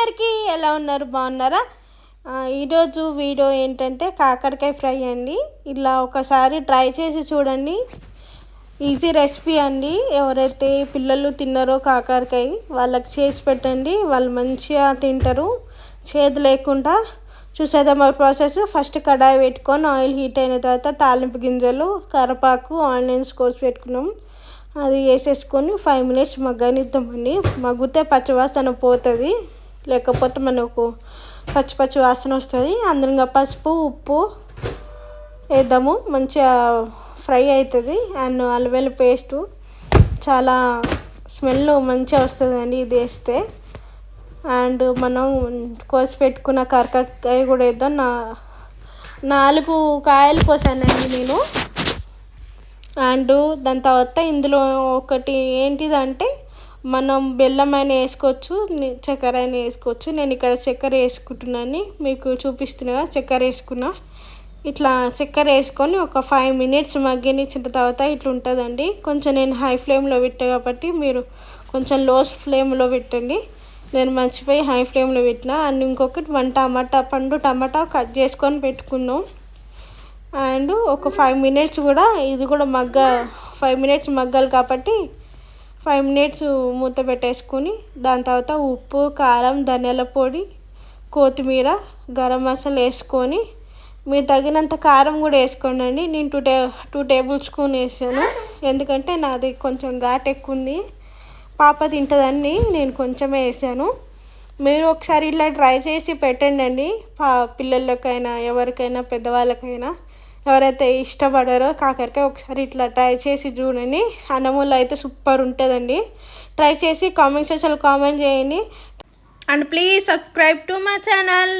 అందరికీ ఎలా ఉన్నారు, బాగున్నారా? ఈరోజు వీడియో ఏంటంటే కాకరకాయ ఫ్రై అండి. ఇలా ఒకసారి ట్రై చేసి చూడండి. ఈజీ రెసిపీ అండి. ఎవరైతే పిల్లలు తిన్నారో కాకరకాయ వాళ్ళకి చేసి పెట్టండి, వాళ్ళు మంచిగా తింటారు చేదు లేకుండా. చూసేద్దాం మా ప్రాసెస్. ఫస్ట్ కడాయి పెట్టుకొని ఆయిల్ హీట్ అయిన తర్వాత తాలింపు గింజలు, కరివేపాకు, ఆనియన్స్ కోసి పెట్టుకున్నాం. అది వేసేసుకొని 5 మినిట్స్ మగ్గనిద్దామండి. మగ్గితే పచ్చివాసన పోతుంది, లేకపోతే మనకు పచ్చి వాసన వస్తుంది. అందులో పసుపు, ఉప్పు వేద్దాము, మంచిగా ఫ్రై అవుతుంది. అండ్ అల్లం పేస్టు చాలా స్మెల్ మంచిగా వస్తుందండి ఇది వేస్తే. అండ్ మనం కోసి పెట్టుకున్న కాకరకాయ కూడా వేద్దాం. 4 కాయలు కోసానండి నేను. అండ్ దాని తర్వాత ఇందులో ఒకటి ఏంటిదంటే మనం బెల్లం అయినా వేసుకోవచ్చు, చక్కెర అయినా వేసుకోవచ్చు. నేను ఇక్కడ చక్కెర వేసుకుంటున్నాను, మీకు చూపిస్తున్నా. చక్కెర వేసుకున్నా. ఇట్లా చక్కెర వేసుకొని ఒక 5 మినిట్స్ మగ్గనిచ్చిన తర్వాత ఇట్లా ఉంటుందండి. కొంచెం నేను హై ఫ్లేమ్లో పెట్టా కాబట్టి మీరు కొంచెం లో ఫ్లేమ్లో పెట్టండి. నేను మర్చిపోయి హై ఫ్లేమ్లో పెట్టిన. అండ్ ఇంకొకటి 1 టమాటా కట్ చేసుకొని పెట్టుకుందాం. అండ్ ఒక 5 మినిట్స్ కూడా ఇది కూడా 5 మినిట్స్ మగ్గాలి కాబట్టి 5 మినిట్స్ మూత పెట్టేసుకొని దాని తర్వాత ఉప్పు, కారం, ధనియాల పొడి, కొత్తిమీర, గరం మసాలా వేసుకొని మీరు తగినంత కారం కూడా వేసుకోండి అండి. నేను 2 టేబుల్ స్పూన్ వేసాను, ఎందుకంటే నాది కొంచెం ఘాటు ఎక్కువ ఉంది, పాప తింటుందని నేను కొంచెమే వేసాను. మీరు ఒకసారి ఇట్లా ట్రై చేసి పెట్టండి అండి. పిల్లలకైనా ఎవరికైనా పెద్దవాళ్ళకైనా ఎవరైతే ఇష్టపడారో కాకరకాయ ఒకసారి ఇట్లా ట్రై చేసి చూడండి. అన్నములో అయితే సూపర్ ఉంటుందండి. ట్రై చేసి కామెంట్ సెక్షన్లో కామెంట్ చేయండి. And please subscribe to my channel.